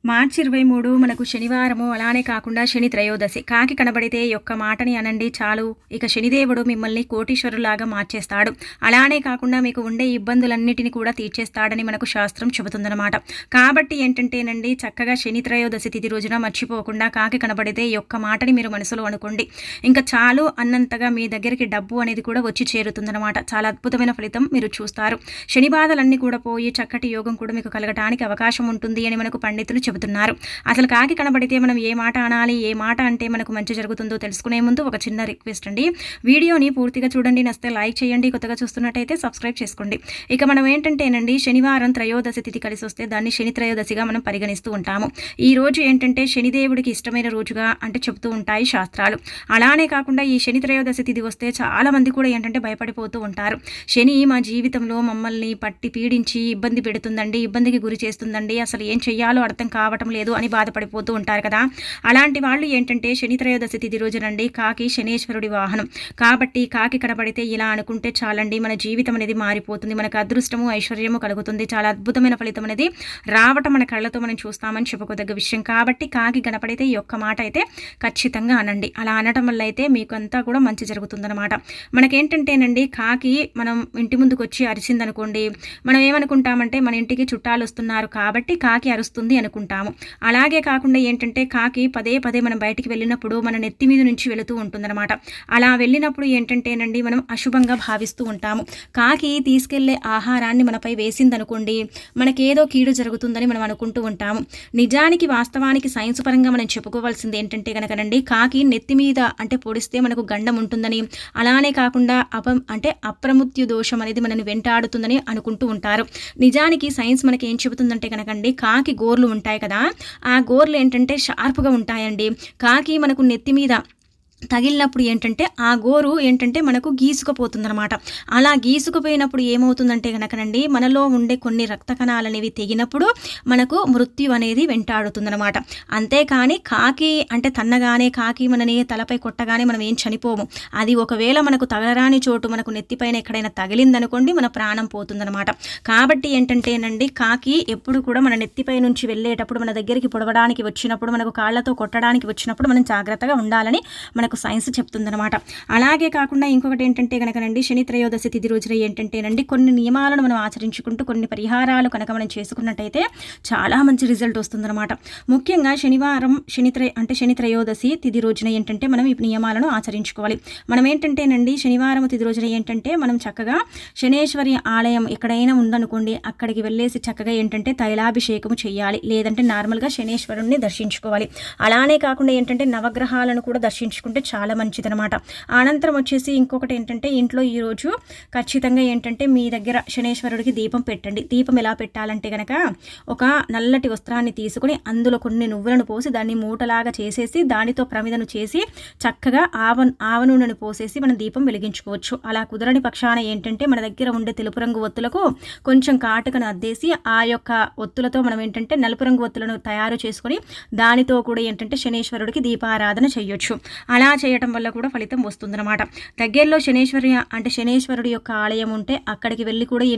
మార్చి 23 మనకు శనివారము. అలానే కాకుండా శని త్రయోదశి. కాకి కనబడితే యొక్క మాటని అనండి చాలు. ఇక శనిదేవుడు మిమ్మల్ని కోటీశ్వరులాగా మార్చేస్తాడు. అలానే కాకుండా మీకు ఉండే ఇబ్బందులన్నిటిని కూడా తీర్చేస్తాడని మనకు శాస్త్రం చెబుతుందన్నమాట. కాబట్టి ఏంటంటేనండి చక్కగా శని త్రయోదశి తిథి రోజున మర్చిపోకుండా కాకి కనబడితే యొక్క మాటని మీరు మనసులో అనుకోండి. ఇంకా చాలు అన్నంతగా మీ దగ్గరికి డబ్బు అనేది కూడా వచ్చి చేరుతుందన్నమాట. చాలా అద్భుతమైన ఫలితం మీరు చూస్తారు. శని బాధలన్నీ కూడా పోయి చక్కటి యోగం కూడా మీకు కలగటానికి అవకాశం ఉంటుంది అని మనకు పండితులు చెబుతున్నారు. అసలు కాకి కనబడితే మనం ఏ మాట అనాలి, ఏ మాట అంటే మనకు మంచి జరుగుతుందో తెలుసుకునే ముందు ఒక చిన్న రిక్వెస్ట్ అండి. వీడియోని పూర్తిగా చూడండి, నచ్చితే లైక్ చేయండి, కొత్తగా చూస్తున్నట్టయితే సబ్స్క్రైబ్ చేసుకోండి. ఇక మనం ఏంటంటేనండి శనివారం త్రయోదశి తిథి కలిసి వస్తే దాన్ని శని త్రయోదశిగా మనం పరిగణిస్తూ ఉంటాము. ఈ రోజు ఏంటంటే శనిదేవుడికి ఇష్టమైన రోజుగా అంటే చెబుతూ ఉంటాయి శాస్త్రాలు. అలానే కాకుండా ఈ శని త్రయోదశి తిథి వస్తే చాలా మంది కూడా ఏంటంటే భయపడిపోతూ ఉంటారు. శని మా జీవితంలో మమ్మల్ని పట్టి పీడించి ఇబ్బంది పెడుతుందండి, ఇబ్బందికి గురి చేస్తుందండి, అసలు ఏం చెయ్యాలో అర్థం కావటం లేదు అని బాధపడిపోతూ ఉంటారు కదా. అలాంటి వాళ్ళు ఏంటంటే శని త్రయోదశి తిథి రోజునండి కాకి శనేశ్వరుడి వాహనం. కాబట్టి కాకి కనబడితే ఇలా అనుకుంటే చాలండి, మన జీవితం అనేది మారిపోతుంది, మనకు అదృష్టము ఐశ్వర్యము కలుగుతుంది, చాలా అద్భుతమైన ఫలితం అనేది రావటం మన కళ్ళతో మనం చూస్తామని చెప్పుకోదగ్గ విషయం. కాబట్టి కాకి కనపడితే ఈ ఒక్క మాట అయితే ఖచ్చితంగా అనండి. అలా అనటం వల్ల అయితే మీకు అంతా కూడా మంచి జరుగుతుందన్నమాట. మనకేంటంటేనండి కాకి మనం ఇంటి ముందుకు వచ్చి అరిచిందనుకోండి, మనం ఏమనుకుంటామంటే మన ఇంటికి చుట్టాలు వస్తున్నారు కాబట్టి కాకి అరుస్తుంది అనుకుంటాము. అలాగే కాకుండా ఏంటంటే కాకి పదే పదే మనం బయటికి వెళ్ళినప్పుడు మన నెత్తి మీద నుంచి వెళుతూ ఉంటుందన్నమాట. అలా వెళ్ళినప్పుడు ఏంటంటేనండి మనం అశుభంగా భావిస్తూ ఉంటాము. కాకి తీసుకెళ్లే ఆహారాన్ని మనపై వేసిందనుకోండి, మనకేదో కీడు జరుగుతుందని మనం అనుకుంటూ ఉంటాము. నిజానికి వాస్తవానికి సైన్స్ పరంగా మనం చెప్పుకోవాల్సింది ఏంటంటే కనుకనండి కాకి నెత్తి మీద అంటే పొడిస్తే మనకు గండం ఉంటుందని, అలానే కాకుండా అప్రమృత్యు దోషం అనేది మనని వెంటాడుతుందని అనుకుంటూ ఉంటారు. నిజానికి సైన్స్ మనకి ఏం చెబుతుందంటే కనుకండి కాకి గోర్లు ఉంటాయి కదా, ఆ గోర్లు ఏంటంటే షార్ప్గా ఉంటాయండి. కాకి మనకు నెత్తి మీద తగిలినప్పుడు ఏంటంటే ఆ గోరు ఏంటంటే మనకు గీసుకుపోతుందన్నమాట. అలా గీసుకుపోయినప్పుడు ఏమవుతుందంటే కనుకనండి మనలో ఉండే కొన్ని రక్త కణాలు అనేవి తెగినప్పుడు మనకు మృత్యు అనేది వెంటాడుతుందన్నమాట. అంతేకాని కాకి అంటే తన్నగానే కాకి మనని తలపై కొట్టగానే మనం ఏం చనిపోము. అది ఒకవేళ మనకు తగలరాని చోటు మనకు నెత్తిపైన ఎక్కడైనా తగిలిందనుకోండి మన ప్రాణం పోతుందన్నమాట. కాబట్టి ఏంటంటేనండి కాకి ఎప్పుడు కూడా మన నెత్తిపై నుంచి వెళ్ళేటప్పుడు మన దగ్గరికి పొడవడానికి వచ్చినప్పుడు మనకు కాళ్ళతో కొట్టడానికి వచ్చినప్పుడు మనం జాగ్రత్తగా ఉండాలని మనకు సైన్స్ చెప్తుందన్నమాట. అలాగే కాకుండా ఇంకొకటి ఏంటంటే కనుకనండి శని త్రయోదశి తిథి రోజున ఏంటంటేనండి కొన్ని నియమాలను మనం ఆచరించుకుంటూ కొన్ని పరిహారాలు కనుక మనం చేసుకున్నట్టయితే చాలా మంచి రిజల్ట్ వస్తుందన్నమాట. ముఖ్యంగా శనివారం శని త్రయోదశి తిథి రోజున ఏంటంటే మనం ఈ నియమాలను ఆచరించుకోవాలి. మనం ఏంటంటేనండి శనివారం తిథి రోజున ఏంటంటే మనం చక్కగా శనేశ్వరి ఆలయం ఎక్కడైనా ఉందనుకోండి అక్కడికి వెళ్ళేసి చక్కగా ఏంటంటే తైలాభిషేకము చేయాలి, లేదంటే నార్మల్గా శనేశ్వరుణ్ణి దర్శించుకోవాలి. అలానే కాకుండా ఏంటంటే నవగ్రహాలను కూడా దర్శించుకుంటే చాలా మంచిదనమాట. అనంతరం వచ్చేసి ఇంకొకటి ఏంటంటే ఇంట్లో ఈరోజు ఖచ్చితంగా ఏంటంటే మీ దగ్గర శనేశ్వరుడికి దీపం పెట్టండి. దీపం ఎలా పెట్టాలంటే కనుక ఒక నల్లటి వస్త్రాన్ని తీసుకుని అందులో కొన్ని నువ్వులను పోసి దాన్ని మూటలాగా చేసేసి దానితో ప్రమిదను చేసి చక్కగా ఆవ నూనెను పోసేసి మనం దీపం వెలిగించుకోవచ్చు. అలా కుదరని పక్షాన ఏంటంటే మన దగ్గర ఉండే తెలుపు రంగు ఒత్తులకు కొంచెం కాటుకను అద్దేసి ఆ యొక్క ఒత్తులతో మనం ఏంటంటే నలుపు రంగు ఒత్తులను తయారు చేసుకొని దానితో కూడా ఏంటంటే శనేశ్వరుడికి దీపారాధన చేయొచ్చు. అలా చేయటం వల్ల కూడా ఫలితం వస్తుందన్నమాట. దగ్గరలో శనేశ్వరుడి యొక్క ఆలయం ఉంటే అక్కడికి వెళ్ళి కూడా ఈ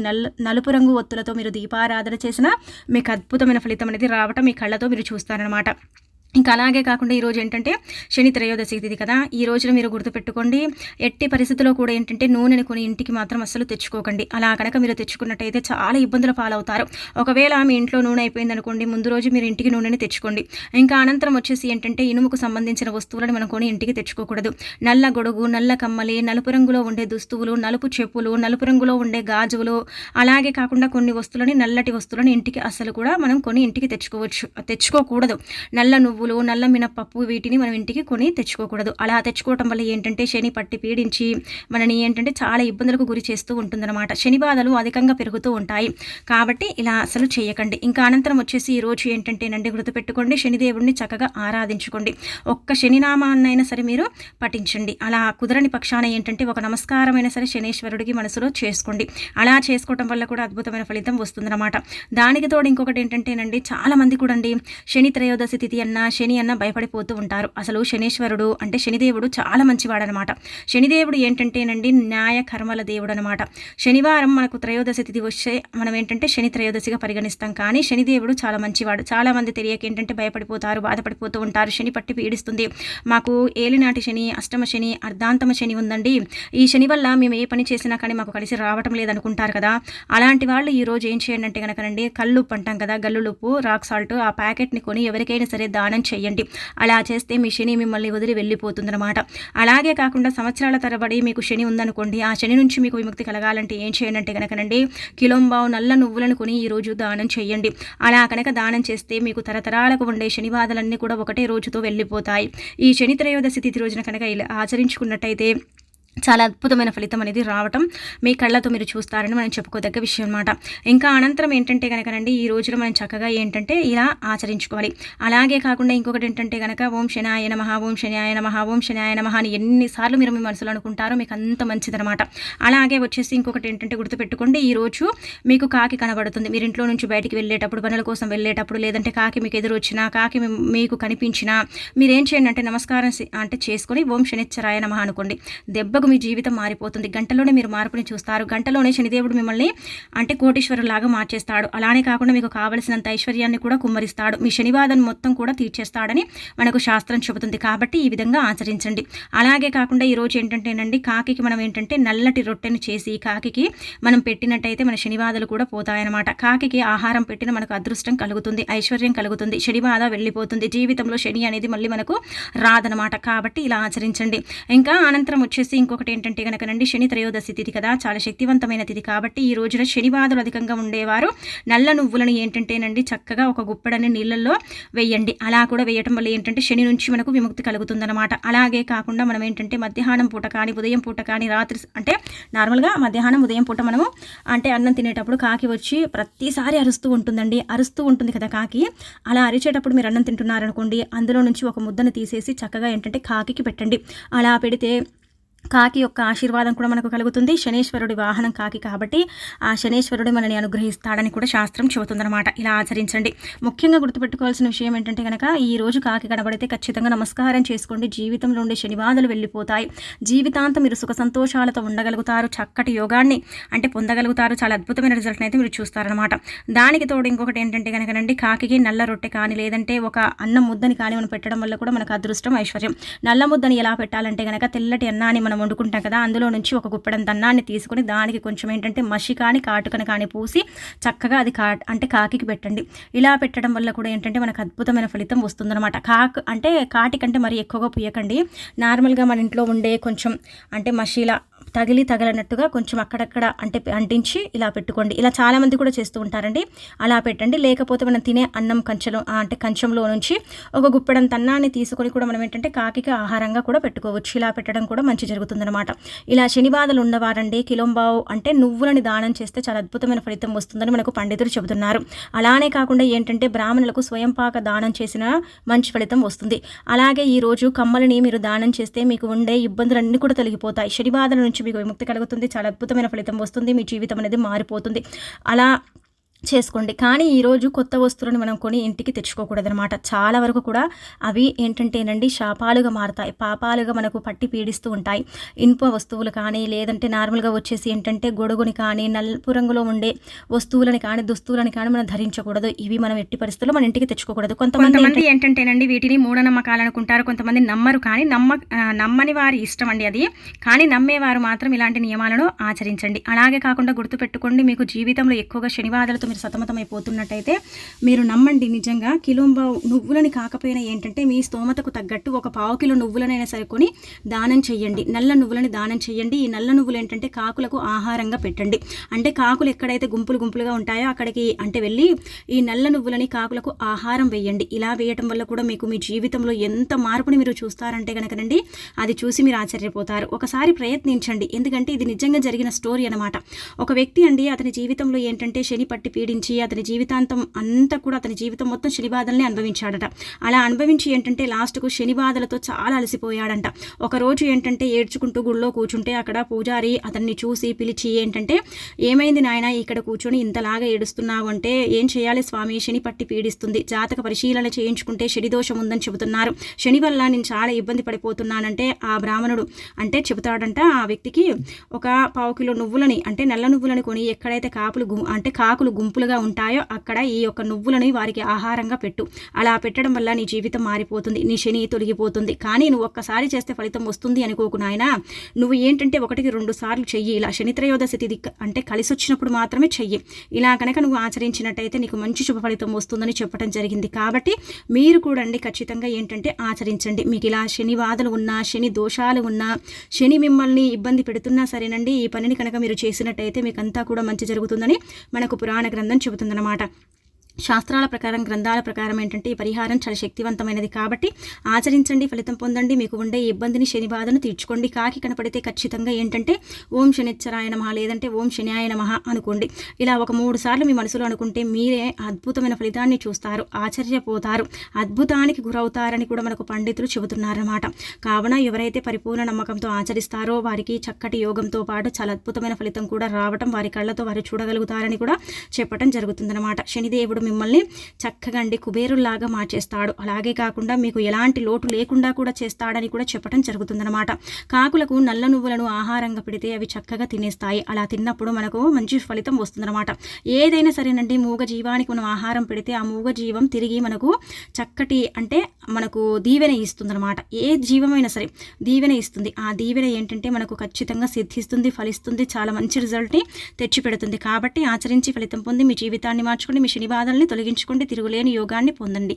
నలుపు రంగు ఒత్తులతో మీరు దీపారాధన చేసినా మీకు అద్భుతమైన ఫలితం అనేది రావటం మీ కళ్ళతో మీరు చూస్తారనమాట. ఇంకా అలాగే కాకుండా ఈరోజు ఏంటంటే శని త్రయోదశి తిథి కదా, ఈ రోజున మీరు గుర్తుపెట్టుకోండి ఎట్టి పరిస్థితుల్లో కూడా ఏంటంటే నూనెని కొని ఇంటికి మాత్రం అస్సలు తెచ్చుకోకండి. అలా కనుక మీరు తెచ్చుకున్నట్టయితే చాలా ఇబ్బందుల పాలవుతారు. ఒకవేళ మీ ఇంట్లో నూనె అయిపోయింది అనుకోండి, ముందు రోజు మీరు ఇంటికి నూనెని తెచ్చుకోండి. ఇంకా అనంతరం వచ్చేసి ఏంటంటే ఇనుముకు సంబంధించిన వస్తువులను మనం కొని ఇంటికి తెచ్చుకోకూడదు. నల్ల గొడుగు, నల్ల కమ్మలి, నలుపు రంగులో ఉండే దుస్తువులు, నలుపు చెప్పులు, నలుపు రంగులో ఉండే గాజువులు, అలాగే కాకుండా కొన్ని వస్తువులని నల్లటి వస్తువులను ఇంటికి అస్సలు కూడా మనం కొని ఇంటికి తెచ్చుకోకూడదు. నల్ల నువ్వులు, నల్ల మినపప్పు వీటిని మనం ఇంటికి కొని తెచ్చుకోకూడదు. అలా తెచ్చుకోవటం వల్ల ఏంటంటే శని పట్టి పీడించి మనని ఏంటంటే చాలా ఇబ్బందులకు గురి చేస్తూ ఉంటుందన్నమాట. శని బాధలు అధికంగా పెరుగుతూ ఉంటాయి. కాబట్టి ఇలా అసలు చేయకండి. ఇంకా అనంతరం వచ్చేసి ఈ రోజు ఏంటంటేనండి గుర్తుపెట్టుకోండి శనిదేవుడిని చక్కగా ఆరాధించుకోండి. ఒక్క శనినామాన్నైనా సరే మీరు పఠించండి. అలా కుదరని పక్షాన ఏంటంటే ఒక నమస్కారమైనా సరే శనేశ్వరుడికి మనసులో చేసుకోండి. అలా చేసుకోవటం వల్ల కూడా అద్భుతమైన ఫలితం వస్తుందన్నమాట. దానికి తోడు ఇంకొకటి ఏంటంటేనండి చాలా మంది కూడా అండి శని త్రయోదశి తిథి అన్నా శని అన్న భయపడిపోతూ ఉంటారు. అసలు శనీశ్వరుడు అంటే శనిదేవుడు చాలా మంచివాడనమాట. శనిదేవుడు ఏంటంటేనండి న్యాయ కర్మల దేవుడు అనమాట. శనివారం మనకు త్రయోదశి తిథి వస్తే మనం ఏంటంటే శని త్రయోదశిగా పరిగణిస్తాం. కానీ శనిదేవుడు చాలా మంచివాడు. చాలా మంది తెలియక ఏంటంటే భయపడిపోతారు, బాధపడిపోతూ ఉంటారు. శని పట్టి పీడిస్తుంది, మాకు ఏలినాటి శని, అష్టమ శని, అర్ధాంతమ శని ఉందండి, ఈ శని వల్ల మేము ఏ పని చేసినా కానీ మాకు కలిసి రావటం లేదనుకుంటారు కదా. అలాంటి వాళ్ళు ఈ రోజు ఏం చేయండి అంటే కనుకనండి, కల్లుప్పు అంటాం కదా, గల్లులుప్పు, రాక్ సాల్ట్, ఆ ప్యాకెట్ని కొని ఎవరికైనా సరే దానం చేయండి. అలా చేస్తే మీ శని మిమ్మల్ని వదిలి వెళ్ళిపోతుందన్నమాట. అలాగే కాకుండా సంవత్సరాల తరబడి మీకు శని ఉందనుకోండి, ఆ శని నుంచి మీకు విముక్తి కలగాలంటే ఏం చేయండి అంటే కనుకనండి, కిలోంబావు నల్ల నువ్వులను కొని ఈ రోజు దానం చేయండి. అలా కనుక దానం చేస్తే మీకు తరతరాలకు ఉండే శని బాధలన్నీ కూడా ఒకటే రోజుతో వెళ్ళిపోతాయి. ఈ శని త్రయోదశి తిథి రోజున కనుక ఇలా ఆచరించుకున్నట్టయితే చాలా అద్భుతమైన ఫలితం అనేది రావటం మీ కళ్ళతో మీరు చూస్తారని మనం చెప్పుకోదగ్గ విషయం అనమాట. ఇంకా అనంతరం ఏంటంటే కనుకనండి, ఈ రోజున మనం చక్కగా ఏంటంటే ఇలా ఆచరించుకోవాలి. అలాగే కాకుండా ఇంకొకటి ఏంటంటే కనుక ఓం శనాయ నమః, ఓం శనాయ నమః, ఓం శనాయ నమః అని ఎన్నిసార్లు మీరు మీ మనసులో అనుకుంటారో మీకు అంత మంచిదనమాట. అలాగే వచ్చేసి ఇంకొకటి ఏంటంటే గుర్తుపెట్టుకోండి, ఈ రోజు మీకు కాకి కనబడుతుంది. మీరు ఇంట్లో నుంచి బయటికి వెళ్ళేటప్పుడు, పనుల కోసం వెళ్ళేటప్పుడు, లేదంటే కాకి మీకు ఎదురు వచ్చినా, కాకి మీకు కనిపించినా మీరేం చేయండి అంటే నమస్కారం అంటే చేసుకొని ఓం శనిశ్చరాయ నమః అనుకోండి. దెబ్బకు మీ జీవితం మారిపోతుంది. గంటలోనే మీరు మార్పుని చూస్తారు. గంటలోనే శనిదేవుడు మిమ్మల్ని అంటే కోటీశ్వరులాగా మార్చేస్తాడు. అలానే కాకుండా మీకు కావలసినంత ఐశ్వర్యాన్ని కూడా కుమ్మరిస్తాడు. మీ శనివాదం మొత్తం కూడా తీర్చేస్తాడని మనకు శాస్త్రం చెబుతుంది. కాబట్టి ఈ విధంగా ఆచరించండి. అలాగే కాకుండా ఈరోజు ఏంటంటేనండి, కాకికి మనం ఏంటంటే నల్లటి రొట్టెను చేసి కాకికి మనం పెట్టినట్టయితే మన శనివాదాలు కూడా పోతాయన్నమాట. కాకికి ఆహారం పెట్టిన మనకు అదృష్టం కలుగుతుంది, ఐశ్వర్యం కలుగుతుంది, శనిబాధ వెళ్ళిపోతుంది. జీవితంలో శని అనేది మళ్ళీ మనకు రాదనమాట. కాబట్టి ఇలా ఆచరించండి. ఇంకా అనంతరం వచ్చేసి ఇంకొకటి ఏంటంటే కనుకనండి, శని త్రయోదశి తిథి కదా, చాలా శక్తివంతమైన తిథి. కాబట్టి ఈ రోజున శని బాధలు అధికంగా ఉండేవారు నల్ల నువ్వులను ఏంటంటేనండి చక్కగా ఒక గుప్పెడని నీళ్ళల్లో వేయండి. అలా కూడా వేయటం వల్ల ఏంటంటే శని నుంచి మనకు విముక్తి కలుగుతుందన్నమాట. అలాగే కాకుండా మనం ఏంటంటే మధ్యాహ్నం పూట కానీ, ఉదయం పూట కానీ, రాత్రి అంటే నార్మల్గా మధ్యాహ్నం ఉదయం పూట మనము అంటే అన్నం తినేటప్పుడు కాకి వచ్చి ప్రతిసారి అరుస్తూ ఉంటుందండి. అరుస్తూ ఉంటుంది కదా కాకి. అలా అరిచేటప్పుడు మీరు అన్నం తింటున్నారనుకోండి, అందులో నుంచి ఒక ముద్దను తీసేసి చక్కగా ఏంటంటే కాకికి పెట్టండి. అలా పెడితే కాకి యొక్క ఆశీర్వాదం కూడా మనకు కలుగుతుంది. శనేశ్వరుడి వాహనం కాకి కాబట్టి ఆ శనేశ్వరుడు మనని అనుగ్రహిస్తాడని కూడా శాస్త్రం చెబుతుందన్నమాట. ఇలా ఆచరించండి. ముఖ్యంగా గుర్తుపెట్టుకోవాల్సిన విషయం ఏంటంటే కనుక, ఈ రోజు కాకి కనబడితే ఖచ్చితంగా నమస్కారం చేసుకోండి. జీవితంలో ఉండే శనిబాధలు వెళ్ళిపోతాయి. జీవితాంతం మీరు సుఖ సంతోషాలతో ఉండగలుగుతారు. చక్కటి యోగాన్ని అంటే పొందగలుగుతారు. చాలా అద్భుతమైన రిజల్ట్ని అయితే మీరు చూస్తారనమాట. దానికి తోడు ఇంకొకటి ఏంటంటే కనుకనండి, కాకికి నల్ల రొట్టె కానీ, లేదంటే ఒక అన్నం ముద్దని కానీ మనం పెట్టడం వల్ల కూడా మనకు అదృష్టం, ఐశ్వర్యం. నల్ల ముద్దని ఎలా పెట్టాలంటే కనుక, తెల్లటి అన్నాన్ని మనం వండుకుంటాం కదా, అందులో నుంచి ఒక గుప్పెడంత అన్నాన్ని తీసుకుని దానికి కొంచెం ఏంటంటే మసి కానీ కాటుకని కానీ పూసి చక్కగా అది అంటే కాకికి పెట్టండి. ఇలా పెట్టడం వల్ల కూడా ఏంటంటే మనకు అద్భుతమైన ఫలితం వస్తుందన్నమాట. అంటే కాటి కంటే మరి ఎక్కువగా పూయకండి. నార్మల్గా మన ఇంట్లో ఉండే కొంచెం అంటే మసిలా తగలనట్టుగా కొంచెం అక్కడక్కడ అంటే అంటించి ఇలా పెట్టుకోండి. ఇలా చాలామంది కూడా చేస్తూ ఉంటారండి. అలా పెట్టండి. లేకపోతే మనం తినే అన్నం కంచంలో నుంచి ఒక గుప్పెడంత అన్నాన్ని తీసుకొని కూడా మనం ఏంటంటే కాకికి ఆహారంగా కూడా పెట్టుకోవచ్చు. ఇలా పెట్టడం కూడా మంచి జరుగుతుందన్నమాట. ఇలా శని బాధలు ఉన్నవారండి కిలోంబావు అంటే నువ్వులని దానం చేస్తే చాలా అద్భుతమైన ఫలితం వస్తుందని మనకు పండితులు చెబుతున్నారు. అలానే కాకుండా ఏంటంటే బ్రాహ్మణులకు స్వయంపాక దానం చేసిన మంచి ఫలితం వస్తుంది. అలాగే ఈరోజు కమ్మలని మీరు దానం చేస్తే మీకు ఉండే ఇబ్బందులన్నీ కూడా తొలగిపోతాయి. శని బాధల నుంచి మీకు విముక్తి కలుగుతుంది. చాలా అద్భుతమైన ఫలితం వస్తుంది. మీ జీవితం అనేది మారిపోతుంది. అలా చేసుకోండి. కానీ ఈరోజు కొత్త వస్తువులను మనం కొని ఇంటికి తెచ్చుకోకూడదనమాట. చాలా వరకు కూడా అవి ఏంటంటేనండి శాపాలుగా మారుతాయి, పాపాలుగా మనకు పట్టి పీడిస్తూ ఉంటాయి. ఇనుప వస్తువులు కానీ, లేదంటే నార్మల్గా వచ్చేసి ఏంటంటే గొడుగుని కానీ, నలుపు రంగులో ఉండే వస్తువులని కానీ, దుస్తువులని కానీ మనం ధరించకూడదు. ఇవి మనం ఎట్టి పరిస్థితుల్లో మన ఇంటికి తెచ్చుకోకూడదు. కొంతమంది ఏంటంటేనండి వీటిని మూఢనమ్మకాలు అనుకుంటారు, కొంతమంది నమ్మరు. కానీ నమ్మని వారి ఇష్టం అండి అది. కానీ నమ్మేవారు మాత్రం ఇలాంటి నియమాలను ఆచరించండి. అలాగే కాకుండా గుర్తుపెట్టుకోండి, మీకు జీవితంలో ఎక్కువగా శనివాదాలతో మీరు సతమతమైపోతున్నట్టయితే మీరు నమ్మండి, నిజంగా కిలోంబావు నువ్వులని కాకపోయినా ఏంటంటే మీ స్తోమతకు తగ్గట్టు ఒక 1/2 కిలో నువ్వులనైనా సరుకొని దానం చేయండి. నల్ల నువ్వులని దానం చేయండి. ఈ నల్ల నువ్వులు ఏంటంటే కాకులకు ఆహారంగా పెట్టండి. అంటే కాకులు ఎక్కడైతే గుంపులుగా ఉంటాయో అక్కడికి అంటే వెళ్ళి ఈ నల్ల నువ్వులని కాకులకు ఆహారం వేయండి. ఇలా వేయటం వల్ల కూడా మీకు మీ జీవితంలో ఎంత మార్పుని మీరు చూస్తారంటే కనుకనండి, అది చూసి మీరు ఆశ్చర్యపోతారు. ఒకసారి ప్రయత్నించండి. ఎందుకంటే ఇది నిజంగా జరిగిన స్టోరీ అనమాట. ఒక వ్యక్తి అండి, అతని జీవితంలో ఏంటంటే శని పట్టి పీడించి అతని జీవితాంతం అంతా కూడా అతని జీవితం మొత్తం శని బాధల్ని అనుభవించాడట. అలా అనుభవించి ఏంటంటే లాస్ట్కు శని బాధలతో చాలా అలసిపోయాడంట. ఒకరోజు ఏంటంటే ఏడ్చుకుంటూ గుళ్ళో కూర్చుంటే అక్కడ పూజారి అతన్ని చూసి పిలిచి ఏంటంటే, ఏమైంది నాయన ఇక్కడ కూర్చొని ఇంతలాగా ఏడుస్తున్నావు అంటే, ఏం చేయాలి స్వామి, శని పట్టి పీడిస్తుంది, జాతక పరిశీలన చేయించుకుంటే శని దోషం ఉందని చెబుతున్నారు, శని వల్ల నేను చాలా ఇబ్బంది పడిపోతున్నానంటే ఆ బ్రాహ్మణుడు అంటే చెబుతాడంట ఆ వ్యక్తికి, ఒక 1/4 కిలో నువ్వులని అంటే నల్ల నువ్వులని కొని ఎక్కడైతే కాకులు గుంపులుగా ఉంటాయో అక్కడ ఈ యొక్క నువ్వులని వారికి ఆహారంగా పెట్టు. అలా పెట్టడం వల్ల నీ జీవితం మారిపోతుంది, నీ శని తొలగిపోతుంది. కానీ నువ్వు ఒక్కసారి చేస్తే ఫలితం వస్తుంది అనుకోకు నాయన, నువ్వు ఏంటంటే 1-2 సార్లు చెయ్యి. ఇలా శని త్రయోదశి తిథి అంటే కలిసి వచ్చినప్పుడు మాత్రమే చెయ్యి. ఇలా కనుక నువ్వు ఆచరించినట్టయితే నీకు మంచి శుభ ఫలితం వస్తుందని చెప్పడం జరిగింది. కాబట్టి మీరు కూడా ఖచ్చితంగా ఏంటంటే ఆచరించండి. మీకు ఇలా శని బాధలు ఉన్నా, శని దోషాలు ఉన్నా, శని మిమ్మల్ని ఇబ్బంది పెడుతున్నా సరేనండి, ఈ పనిని కనుక మీరు చేసినట్టయితే మీకు అంతా కూడా మంచి జరుగుతుందని మనకు పురాణ గ్రంథం చెబుతుందన్నమాట. శాస్త్రాల ప్రకారం, గ్రంథాల ప్రకారం ఏంటంటే ఈ పరిహారం చాలా శక్తివంతమైనది. కాబట్టి ఆచరించండి, ఫలితం పొందండి, మీకు ఉండే ఇబ్బందిని, శని బాధను తీర్చుకోండి. కాకి కనపడితే ఖచ్చితంగా ఏంటంటే ఓం శనిచ్చరాయ నమః లేదంటే ఓం శనియాయ నమః అనుకోండి. ఇలా ఒక 3 సార్లు మీ మనసులో అనుకుంటే మీరే అద్భుతమైన ఫలితాన్ని చూస్తారు, ఆశ్చర్యపోతారు, అద్భుతానికి గురవుతారని కూడా మనకు పండితులు చెబుతున్నారన్నమాట. కావున ఎవరైతే పరిపూర్ణ నమ్మకంతో ఆచరిస్తారో వారికి చక్కటి యోగంతో పాటు చాలా అద్భుతమైన ఫలితం కూడా రావటం వారి కళ్ళతో వారు చూడగలుగుతారని కూడా చెప్పడం జరుగుతుందన్నమాట. శనిదేవుడు మిమ్మల్ని చక్కగా కుబేరుల్లాగా మార్చేస్తాడు. అలాగే కాకుండా మీకు ఎలాంటి లోటు లేకుండా కూడా చేస్తాడని కూడా చెప్పడం జరుగుతుందన్నమాట. కాకులకు నల్ల నువ్వులను ఆహారంగా పెడితే అవి చక్కగా తినేస్తాయి. అలా తిన్నప్పుడు మనకు మంచి ఫలితం వస్తుందన్నమాట. ఏదైనా సరేనండి, మూగ జీవానికి మనం ఆహారం పెడితే ఆ మూగ జీవం తిరిగి మనకు చక్కటి అంటే మనకు దీవెన ఇస్తుందన్నమాట. ఏ జీవమైనా సరే దీవెన ఇస్తుంది. ఆ దీవెన ఏంటంటే మనకు ఖచ్చితంగా సిద్ధిస్తుంది, ఫలిస్తుంది, చాలా మంచి రిజల్ట్ని తెచ్చిపెడుతుంది. కాబట్టి ఆచరించి ఫలితం పొంది మీ జీవితాన్ని మార్చుకోండి, మీ శని బాధల్ని తొలగించుకోండి, తిరుగులేని యోగాన్ని పొందండి.